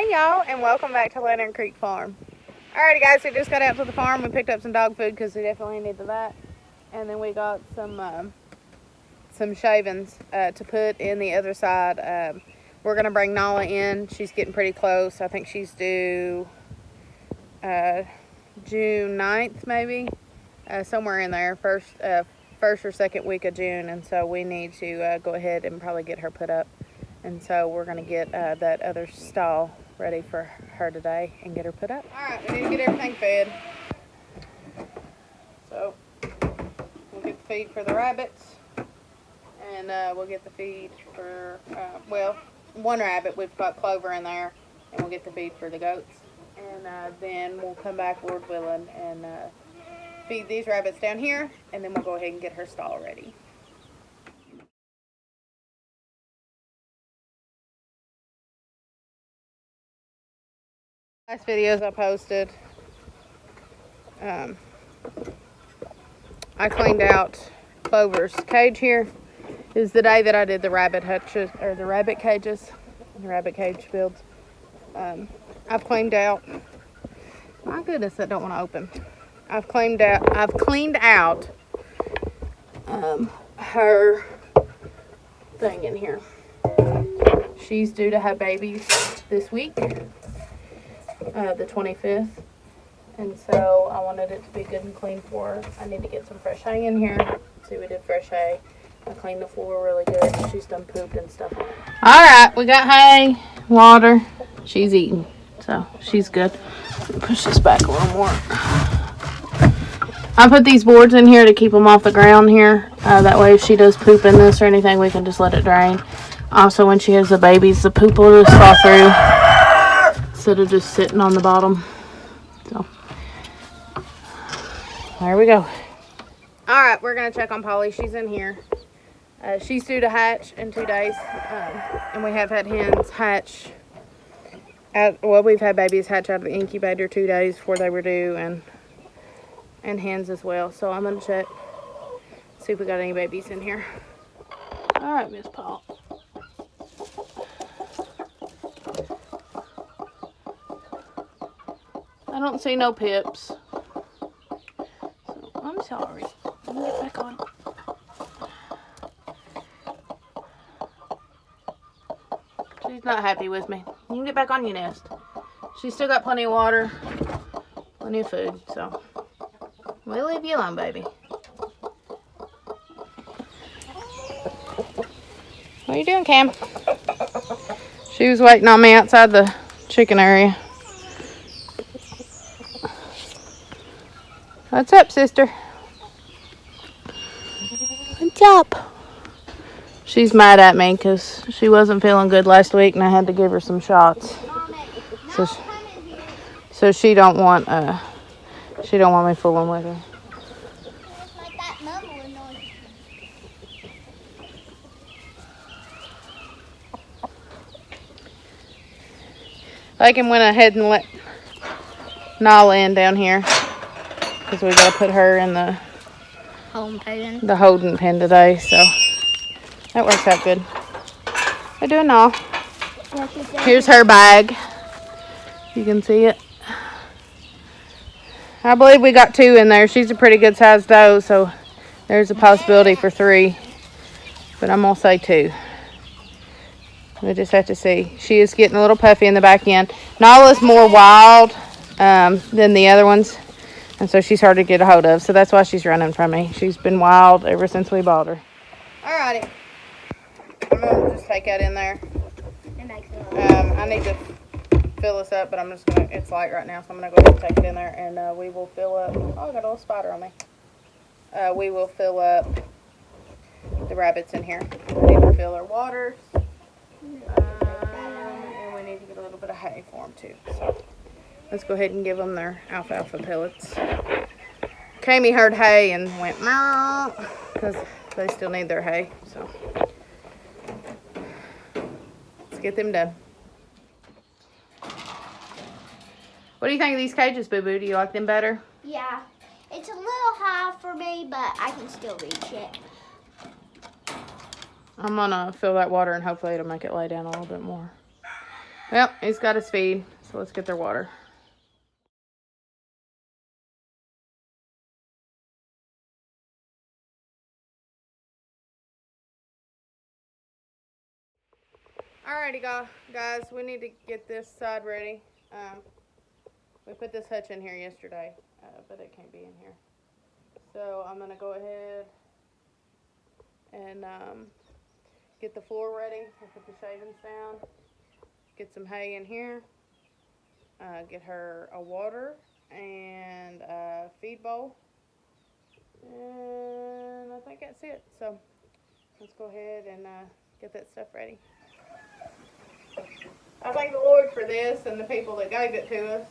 Hey y'all, and welcome back to Lantern Creek Farm. Alrighty guys, we just got out to the farm. We picked up some dog food because we definitely needed that. And then we got some shavings to put in the other side. We're going to bring Nala in. She's getting pretty close. I think she's due June 9th maybe. Somewhere in there, first or second week of June. And so we need to go ahead and probably get her put up. And so we're going to get that other stall ready for her today and get her put up. Alright, we need to get everything fed. So we'll get the feed for the rabbits. And we'll get the feed for, one rabbit. We've got Clover in there. And we'll get the feed for the goats. And then we'll come back, Lord willing, and feed these rabbits down here. And then we'll go ahead and get her stall ready. Last videos I posted, I cleaned out Clover's cage here. This is the day that I did the rabbit hutches, or the rabbit cages, the rabbit cage builds. I've cleaned out, my goodness, that don't want to open. I've cleaned out her thing in here. She's due to have babies this week. The 25th, and so I wanted it to be good and clean for her. I need to get some fresh hay in here. See, we did fresh hay. I cleaned the floor really good. She's done pooped and stuff on it. Alright, we got hay, water. She's eating, so she's good. Push this back a little more. I put these boards in here to keep them off the ground here. That way if she does poop in this or anything, we can just let it drain. Also, when she has the babies, the poop will just fall through instead of just sitting on the bottom. So there we go. All right, we're gonna check on Polly. She's in here. She's due to hatch in 2 days, and we have had hens hatch we've had babies hatch out of the incubator 2 days before they were due, and hens as well. So I'm gonna check, see if we got any babies in here. All right, Miss Paul. I don't see no pips. So I'm sorry. Let me get back on. She's not happy with me. You can get back on your nest. She's still got plenty of water, plenty of food, so we'll leave you alone, baby. What are you doing, Cam? She was waiting on me outside the chicken area. What's up, sister? What's up? She's mad at me because she wasn't feeling good last week and I had to give her some shots. So she don't want me fooling with her. I can went ahead and let Nala in down here. Because we got to put her in the holding pen today, so that works out good. How you doing, all? Here's her bag. You can see it. I believe we got 2 in there. She's a pretty good sized doe, so there's a possibility for 3. But I'm going to say 2. We just have to see. She is getting a little puffy in the back end. Nala's more wild than the other ones. And so she's hard to get a hold of. So that's why she's running from me. She's been wild ever since we bought her. Alrighty. I'm going to just take that in there. I need to fill this up, but I'm just going to, it's light right now, so I'm going to go ahead and take it in there. And we will fill up, oh, I got a little spider on me. We will fill up the rabbits in here. We need to fill their waters. And we need to get a little bit of hay for them too. So let's go ahead and give them their alfalfa pellets. Kami heard hay and went meow because they still need their hay. So let's get them done. What do you think of these cages, Boo Boo? Do you like them better? Yeah. It's a little high for me, but I can still reach it. I'm gonna fill that water and hopefully it'll make it lay down a little bit more. Well, he's got his feed, so let's get their water. Alrighty, guys, we need to get this side ready. We put this hutch in here yesterday, but it can't be in here. So I'm gonna go ahead and get the floor ready. We'll put the shavings down, get some hay in here, get her a water and a feed bowl, and I think that's it. So let's go ahead and get that stuff ready. I thank the Lord for this and the people that gave it to us.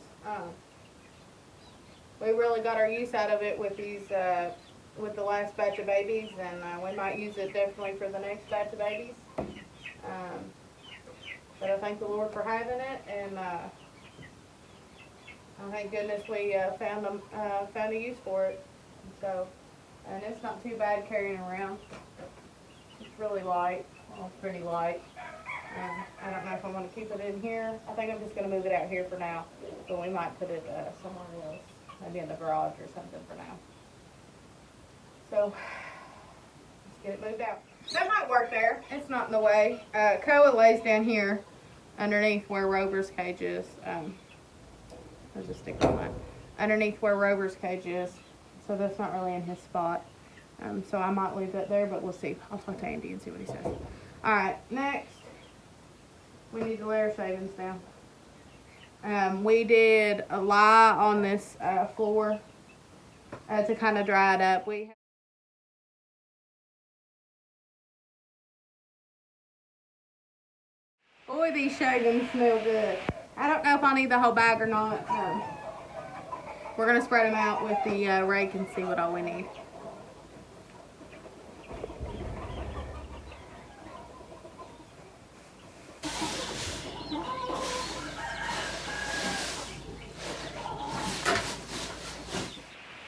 We really got our use out of it with these, with the last batch of babies, and we might use it definitely for the next batch of babies. But I thank the Lord for having it, and I thank goodness we found a use for it. So, and it's not too bad carrying around. It's really light. Well, it's pretty light. I don't know if I'm going to keep it in here. I think I'm just going to move it out here for now, but we might put it somewhere else. Maybe in the garage or something for now. So, let's get it moved out. That might work there. It's not in the way. Koa lays down here underneath where Rover's cage is. I'll just stick on that. Underneath where Rover's cage is. So that's not really in his spot. So I might leave that there, but we'll see. I'll talk to Andy and see what he says. Alright, next. We need to lay our shavings down. We did a lie on this floor to kind of dry it up. Boy, these shavings smell good. I don't know if I need the whole bag or not. We're going to spread them out with the rake and see what all we need.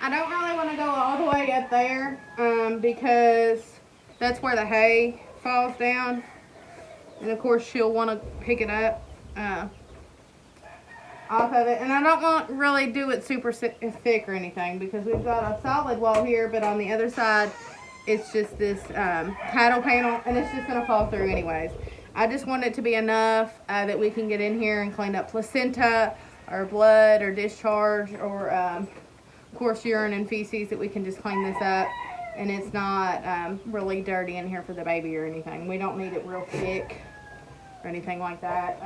I don't really want to go all the way up there because that's where the hay falls down. And of course she'll want to pick it up off of it. And I don't want to really do it super thick or anything because we've got a solid wall here, but on the other side it's just this cattle panel and it's just going to fall through anyways. I just want it to be enough that we can get in here and clean up placenta or blood or discharge or of course urine and feces, that we can just clean this up and it's not really dirty in here for the baby or anything. We don't need it real thick or anything like that.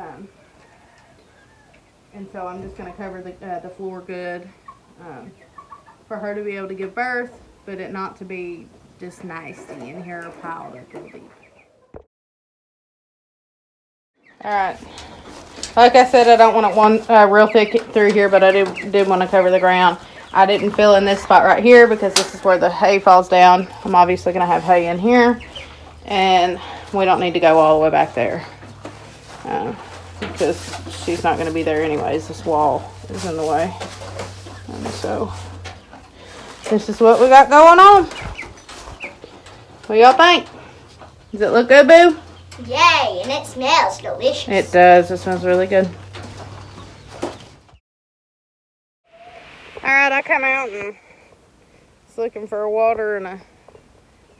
And so I'm just going to cover the floor good for her to be able to give birth, but it not to be just nasty in here or piled up real deep. Alright. Like I said, I don't want it one real thick through here, but I did want to cover the ground. I didn't fill in this spot right here because this is where the hay falls down. I'm obviously going to have hay in here. And we don't need to go all the way back there. Because she's not going to be there anyways. This wall is in the way. And so, this is what we got going on. What y'all think? Does it look good, Boo? Yay, and it smells delicious. It does. It smells really good. Alright, I come out and was looking for a water and a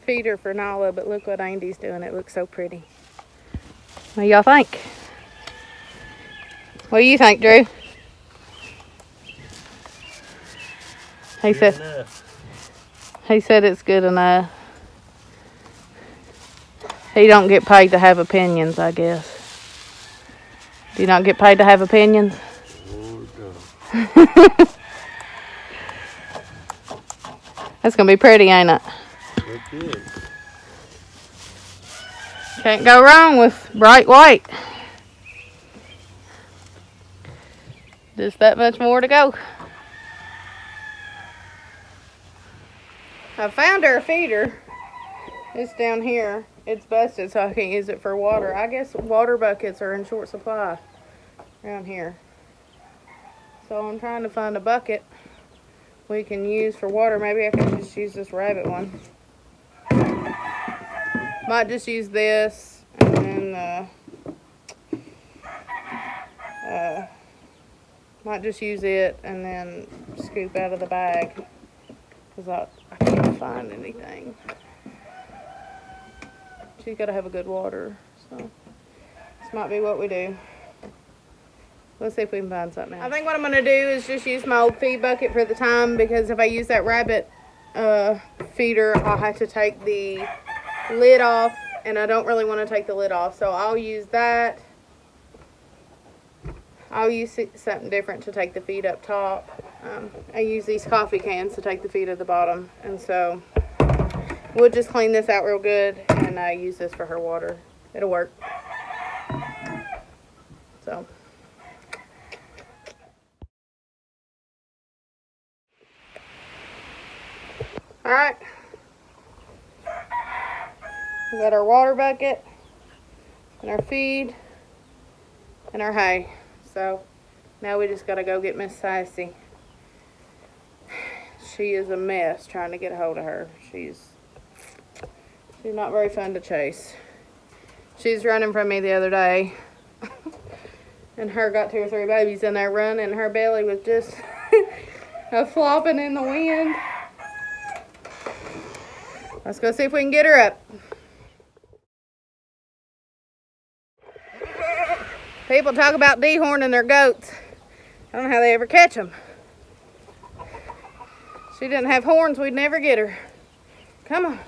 feeder for Nala, but look what Andy's doing. It looks so pretty. What do y'all think? What do you think, Drew? He said it's good enough. He don't get paid to have opinions, I guess. Do you not get paid to have opinions? That's gonna be pretty, ain't it? Look good. Can't go wrong with bright white. Just that much more to go. I found her a feeder. It's down here. It's busted, so I can't use it for water. I guess water buckets are in short supply around here. So I'm trying to find a bucket we can use for water. Maybe I can just use this rabbit one. Might just use this and then Might just use it and then scoop out of the bag. Because I can't find anything. She's got to have a good water. So this might be what we do. Let's see if we can find something else. I think what I'm going to do is just use my old feed bucket for the time, because if I use that rabbit feeder, I'll have to take the lid off, and I don't really want to take the lid off. So I'll use that. I'll use something different to take the feed up top. I use these coffee cans to take the feed at the bottom, and so we'll just clean this out real good and use this for her water. It'll work. So. Alright. We got our water bucket and our feed and our hay. So now we just gotta go get Miss Sassy. She is a mess trying to get a hold of her. She's not very fun to chase. She's running from me the other day. And her got 2 or 3 babies in there running. Her belly was just flopping in the wind. Let's go see if we can get her up. People talk about dehorning their goats. I don't know how they ever catch them. If she didn't have horns, we'd never get her. Come on.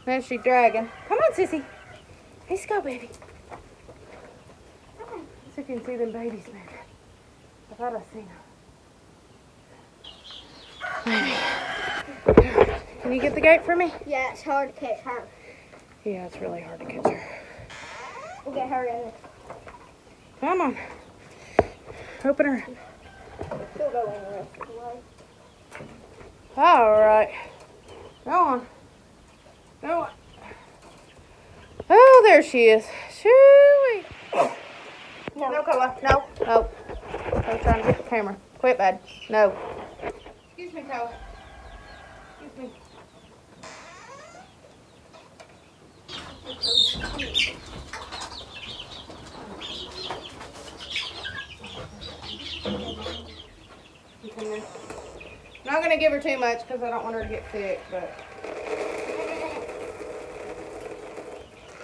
Now she's dragging. Come on, sissy. Let's go, baby. Let's see if you can see them babies, man. I thought I seen them. Maybe. Can you get the gate for me? Yeah, it's hard to catch her. Yeah, it's really hard to catch her. We'll get her in. Come on. Open her. She'll go in the rest of the way. All right. Go on. Go on. Oh, there she is. Shoo-wee. No. No, Koa. No. No. I was trying to get the camera. Quit, bud. No. Excuse me, Koa. Excuse me. I'm not going to give her too much because I don't want her to get sick, but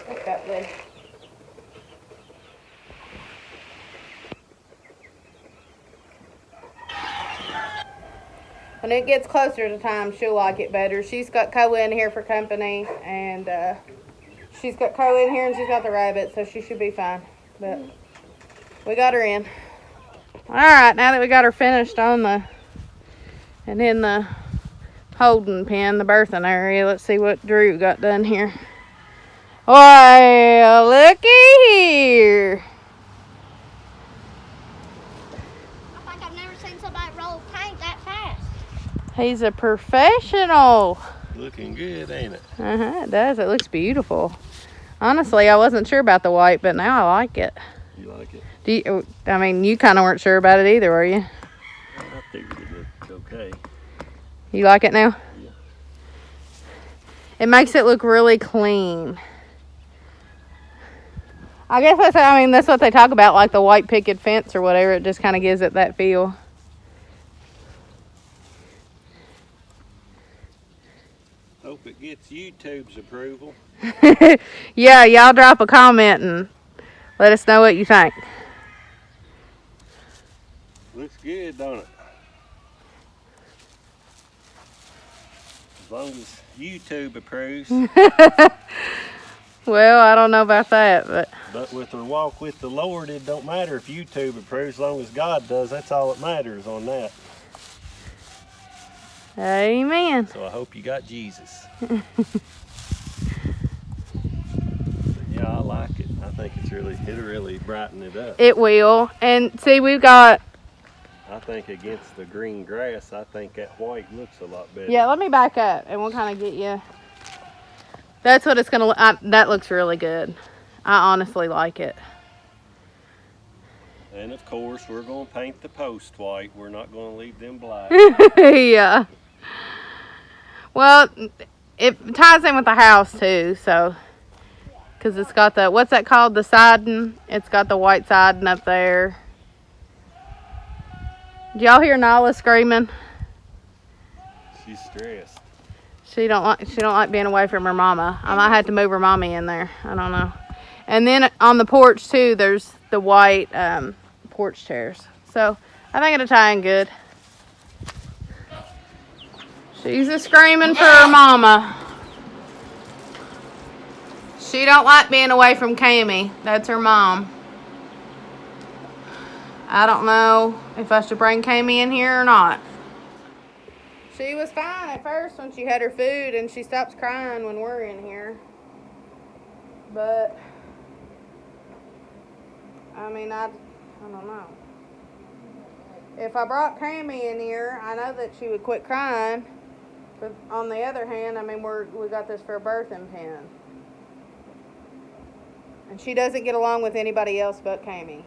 look that lid. When it gets closer to time, she'll like it better. She's got Koa in here for company, and she's got Koa in here, and she's got the rabbit, so she should be fine. But we got her in. All right, now that we got her finished on and in the holding pen, the birthing area, let's see what Drew got done here. Well, looky here. I think I've never seen somebody roll paint that fast. He's a professional. Looking good, ain't it? It does. It looks beautiful. Honestly, I wasn't sure about the white, but now I like it. You like it? I mean, you kind of weren't sure about it either, were you? I figured it looked okay. You like it now? Yeah. It makes it look really clean. I guess that's what they talk about, like the white picket fence or whatever. It just kind of gives it that feel. Hope it gets YouTube's approval. Yeah, y'all drop a comment and let us know what you think. Looks good, don't it? As long as YouTube approves. Well, I don't know about that, But with her walk with the Lord, it don't matter if YouTube approves. As long as God does, that's all that matters on that. amen. So I hope you got Jesus. Yeah, I like it. I think it'll really brighten it up. It will. And see, we've got, I think against the green grass, I think that white looks a lot better. yeah, let me back up and we'll kind of get you. That's what it's going to look. That looks really good. I honestly like it. And of course, we're going to paint the post white. We're not going to leave them black. Yeah. Well, it ties in with the house too, so. Because it's got the, what's that called? The siding. It's got the white siding up there. Did y'all hear Nala screaming? She's stressed. She don't like being away from her mama. I might have to move her mommy in there. I don't know. And then on the porch too, there's the white porch chairs. So I think it'll tie in good. She's a screaming for her mama. She don't like being away from Cammy. That's her mom. I don't know if I should bring Cammy in here or not. She was fine at first when she had her food, and she stops crying when we're in here. But I mean, I don't know. If I brought Cammy in here, I know that she would quit crying. But on the other hand, I mean, we got this for a birthing pen. And she doesn't get along with anybody else but Cammy.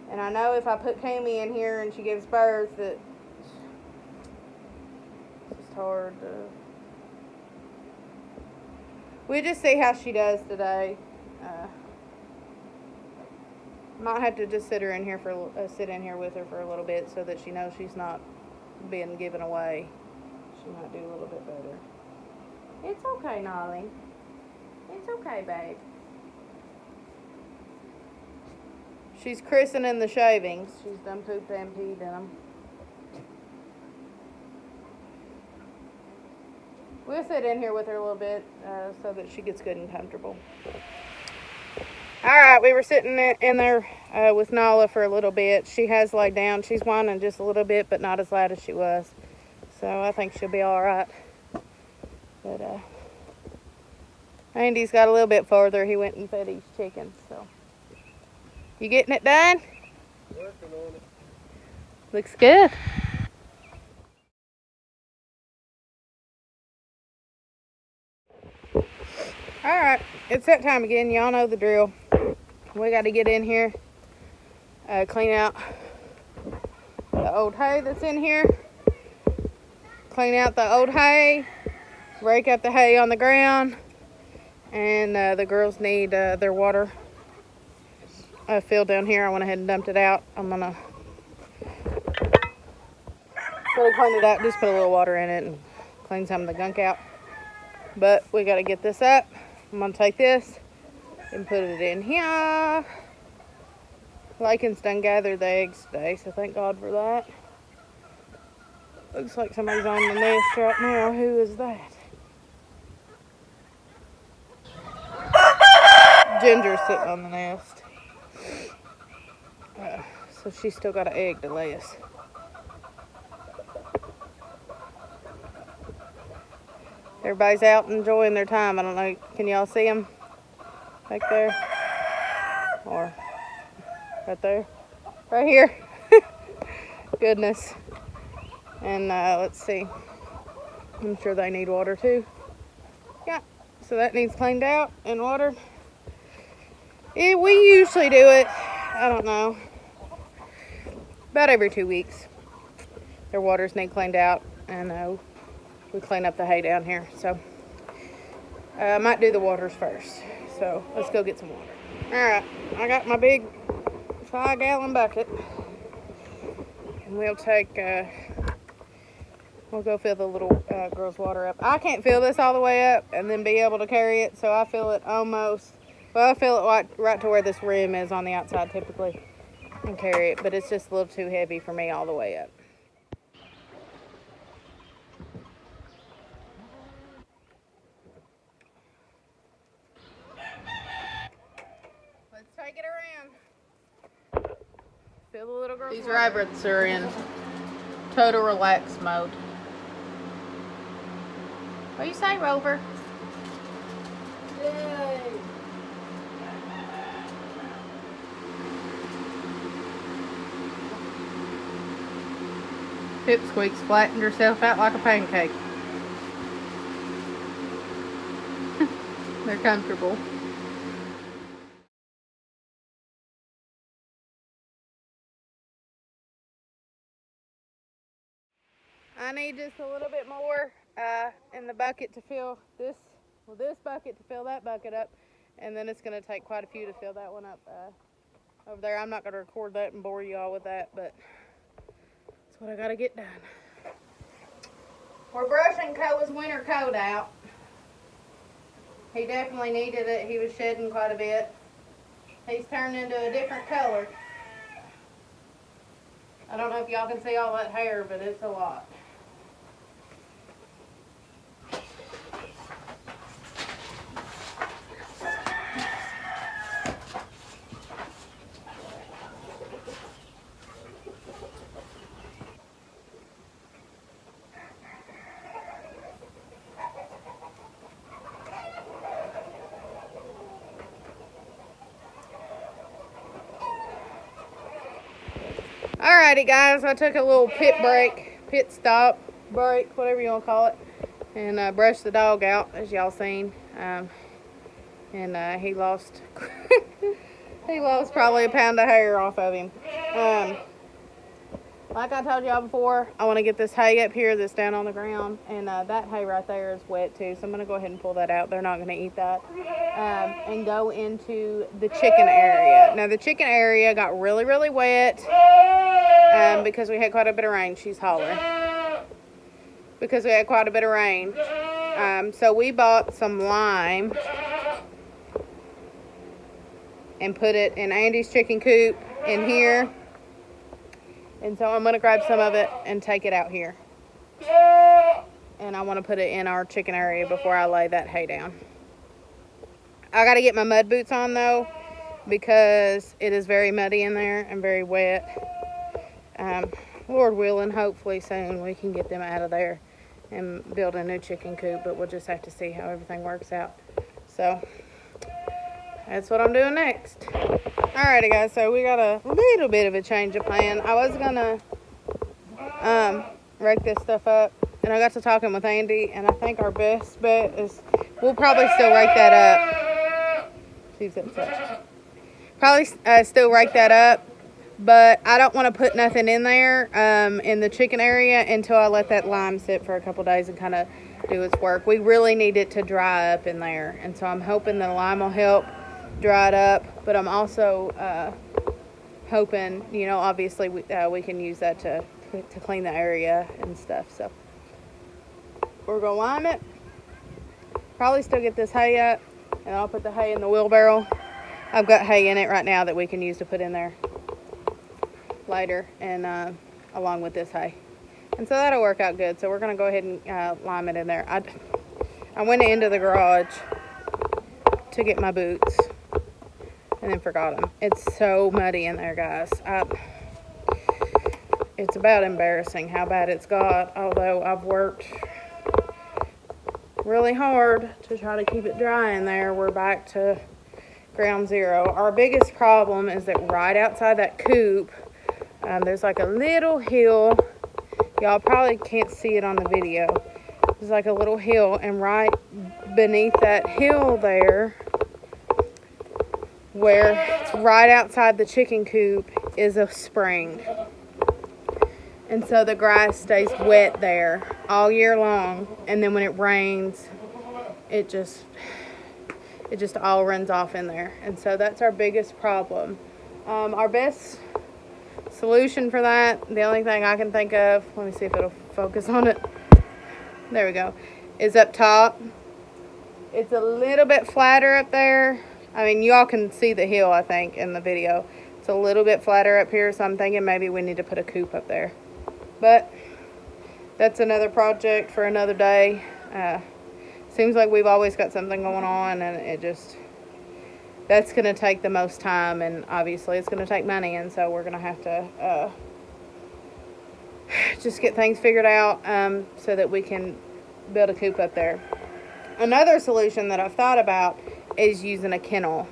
And I know if I put Cammy in here and she gives birth, that it's just hard to... We'll just see how she does today. Might have to just sit in here with her for a little bit so that she knows she's not being given away. She might do a little bit better. It's okay, Nolly. It's okay, babe. She's christening the shavings. She's done pooped and peed in them. We'll sit in here with her a little bit so that she gets good and comfortable. Alright, we were sitting in there with Nala for a little bit. She has laid down. She's whining just a little bit, but not as loud as she was. So I think she'll be alright. But Andy's got a little bit farther. He went and fed his chickens. So, you getting it done? Working on it. Looks good. Alright, it's that time again. Y'all know the drill. We got to get in here, clean out the old hay that's in here, clean out the old hay, rake up the hay on the ground, and the girls need their water filled down here. I went ahead and dumped it out. I'm gonna clean it out, just put a little water in it and clean some of the gunk out. But we got to get this up. I'm gonna take this and put it in here. Lakin's done gathered the eggs today, so thank God for that. Looks like somebody's on the nest right now. Who is that? Ginger's sitting on the nest. So she's still got an egg to lay us. Everybody's out enjoying their time. I don't know, can y'all see them back there? Or right there? Right here. Goodness. And let's see. I'm sure they need water too. Yeah, so that needs cleaned out and watered. We usually do it, I don't know, about every 2 weeks. Their waters need cleaned out, and we clean up the hay down here. So I might do the waters first. So let's go get some water. Alright, I got my big 5-gallon bucket. And we'll take, we'll go fill the little girl's water up. I can't fill this all the way up and then be able to carry it. So I fill it almost, well, I fill it right to where this rim is on the outside typically and carry it. But it's just a little too heavy for me all the way up. Take it around. Feel the little girl. These rabbits are in total relax mode. What do you say, Rover? Yay. Pipsqueak's flattened herself out like a pancake. They're comfortable. I need just a little bit more in the bucket to fill this bucket to fill that bucket up, and then it's going to take quite a few to fill that one up over there. I'm not going to record that and bore you all with that, but That's what I gotta get done. We're brushing Koa's winter coat out. He definitely needed it. He was shedding quite a bit. He's turned into a different color. I don't know if y'all can see all that hair, but it's a lot. Alrighty guys, I took a little pit stop break, whatever you want to call it, and brushed the dog out, as y'all seen. And he lost he lost probably a pound of hair off of him. Like I told y'all before, I want to get this hay up here that's down on the ground, and that hay right there is wet too, so I'm going to go ahead and pull that out. They're not going to eat that. And go into the chicken area. Now the chicken area got really, really wet because we had quite a bit of rain. She's hollering. Because we had quite a bit of rain. So we bought some lime and put it in Andy's chicken coop in here. And so I'm going to grab some of it and take it out here. And I want to put it in our chicken area before I lay that hay down. I got to get my mud boots on though, because it is very muddy in there and very wet. Lord willing, hopefully soon we can get them out of there and build a new chicken coop, but we'll just have to see how everything works out. So that's what I'm doing next. Alrighty guys, so we got a little bit of a change of plan. I was gonna rake this stuff up, and I got to talking with Andy, and I think our best bet is we'll probably still rake that up. She's upset. Probably still rake that up, but I don't want to put nothing in there in the chicken area until I let that lime sit for a couple days and kind of do its work. We really need it to dry up in there, and so I'm hoping the lime will help dry it up, but I'm also hoping, you know, obviously we can use that to clean the area and stuff. So we're gonna lime it, probably still get this hay up, and I'll put the hay in the wheelbarrow. I've got hay in it right now that we can use to put in there later, and along with this hay, and so that'll work out good. So we're gonna go ahead and lime it in there. I went into the garage to get my boots and then forgot them. It's so muddy in there, guys. It's about embarrassing how bad it's got, although I've worked really hard to try to keep it dry in there. We're back to ground zero. Our biggest problem is that right outside that coop, there's like a little hill. Y'all probably can't see it on the video. There's like a little hill, and right beneath that hill there, where it's right outside the chicken coop, is a spring. And so the grass stays wet there all year long, and then when it rains, it just all runs off in there. And so that's our biggest problem. Our best solution for that, the only thing I can think of, let me see if it'll focus on it. There we go. Is up top. It's a little bit flatter up there. I mean, you all can see the hill, I think, in the video. It's a little bit flatter up here, so I'm thinking maybe we need to put a coop up there. But that's another project for another day. Seems like we've always got something going on, and that's going to take the most time, and obviously it's going to take money, and so we're going to have to just get things figured out so that we can build a coop up there. Another solution that I've thought about is using a kennel.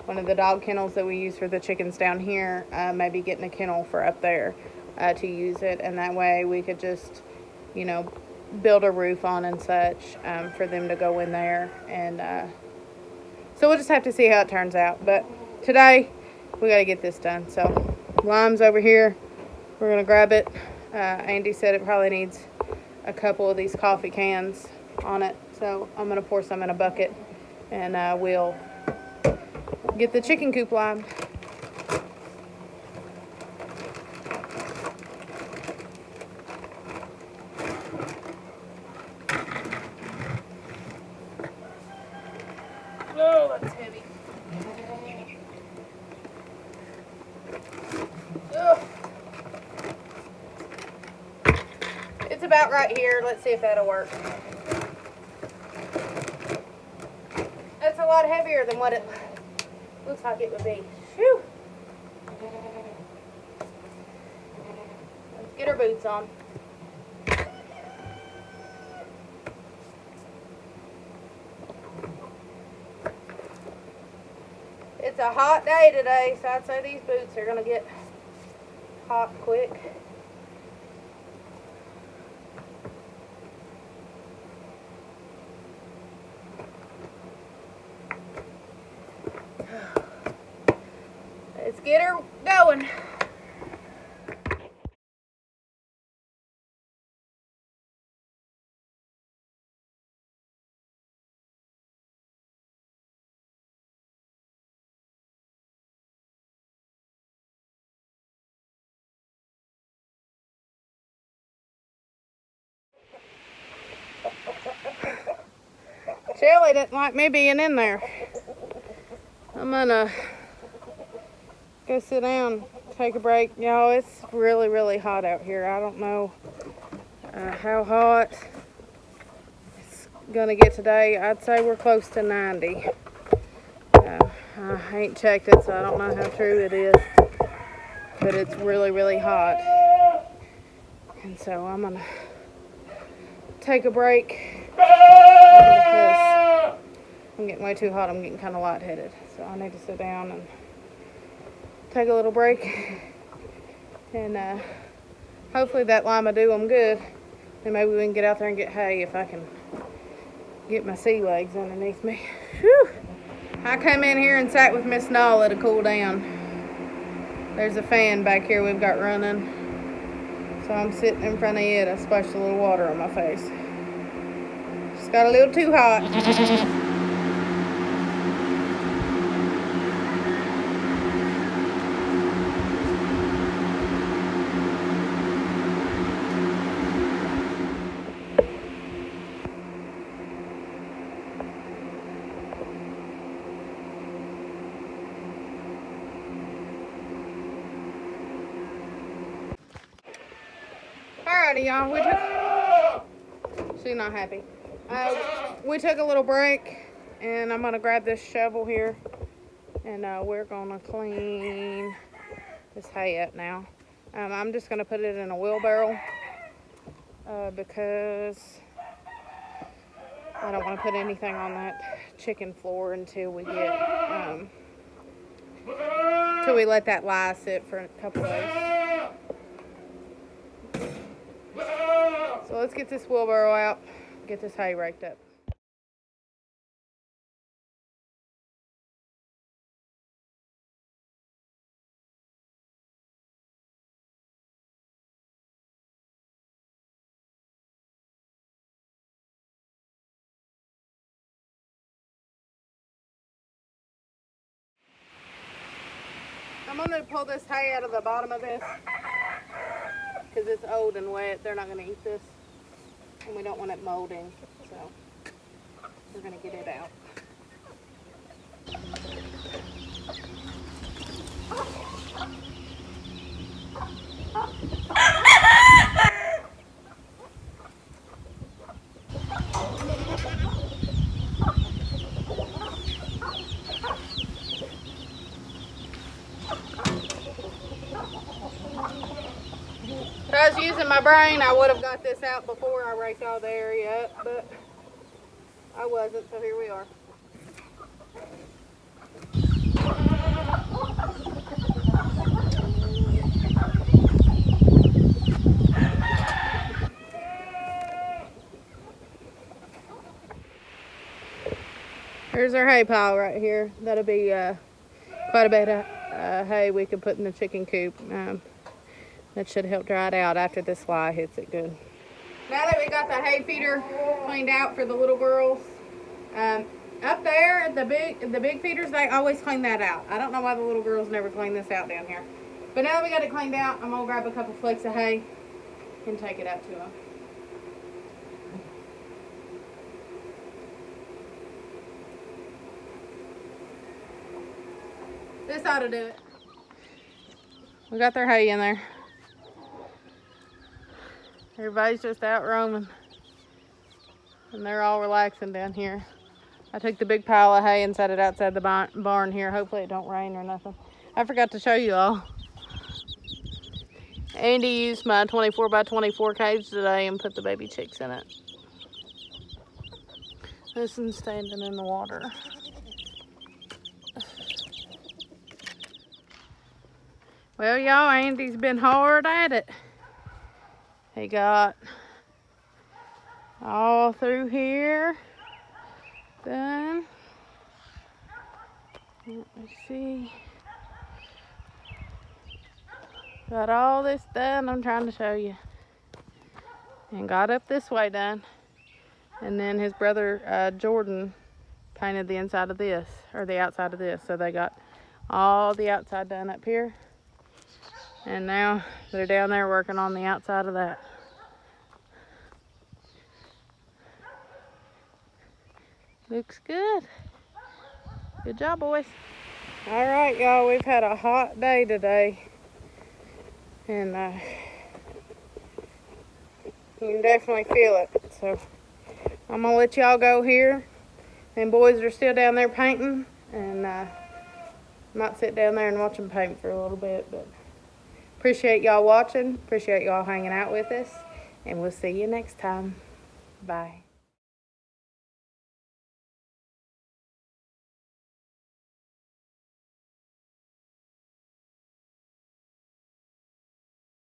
One of the dog kennels that we use for the chickens down here, maybe getting a kennel for up there to use it, and that way we could just, you know, build a roof on and such for them to go in there. And so we'll just have to see how it turns out, but today we got to get this done. So lime's over here, we're gonna grab it. Andy said it probably needs a couple of these coffee cans on it, so I'm gonna pour some in a bucket, and we'll get the chicken coop limed. about right here. Let's see if that'll work. That's a lot heavier than what it looks like it would be. Whew. Let's get our boots on. It's a hot day today, so I'd say these boots are gonna get hot quick. Let's get her going. Shelly didn't like me being in there. I'm gonna go sit down, take a break. Y'all, it's really, really hot out here. I don't know how hot it's gonna get today. I'd say we're close to 90. I ain't checked it, so I don't know how true it is. But it's really, really hot. And so I'm gonna take a break because I'm getting way too hot. I'm getting kind of lightheaded. So I need to sit down and take a little break. And hopefully that line will do them good. And maybe we can get out there and get hay if I can get my sea legs underneath me. Whew. I come in here and sat with Miss Nala to cool down. There's a fan back here we've got running. So I'm sitting in front of it. I splashed a little water on my face. Just got a little too hot. Alrighty, y'all. She's not happy. We took a little break, and I'm gonna grab this shovel here, and we're gonna clean this hay up now. I'm just gonna put it in a wheelbarrow because I don't want to put anything on that chicken floor until we get till we let that lye sit for a couple days. So let's get this wheelbarrow out, get this hay raked up. I'm going to pull this hay out of the bottom of this because it's old and wet. They're not going to eat this, and we don't want it molding, so we're going to get it out. If I was using my brain, I would have got this out before I raked all the area up, but I wasn't, so here we are. Here's our hay pile right here. That'll be quite a bit of hay we could put in the chicken coop. That should help dry it out after this fly hits it good. Now that we got the hay feeder cleaned out for the little girls, up there, the big feeders, they always clean that out. I don't know why the little girls never clean this out down here. But now that we got it cleaned out, I'm gonna grab a couple flakes of hay and take it up to them. This ought to do it. We got their hay in there. Everybody's just out roaming. And they're all relaxing down here. I took the big pile of hay and set it outside the barn here. Hopefully it don't rain or nothing. I forgot to show you all. Andy used my 24 by 24 cage today and put the baby chicks in it. This one's standing in the water. Well, y'all, Andy's been hard at it. He got all through here done. Let me see. Got all this done. I'm trying to show you. And got up this way done. And then his brother Jordan painted the inside of this, or the outside of this. So they got all the outside done up here. And now they're down there working on the outside of that. Looks good. Good job, boys. All right, y'all, we've had a hot day today. And you can definitely feel it. So I'm gonna let y'all go here. Them boys are still down there painting, and might sit down there and watch them paint for a little bit. But appreciate y'all watching. Appreciate y'all hanging out with us, and we'll see you next time. Bye.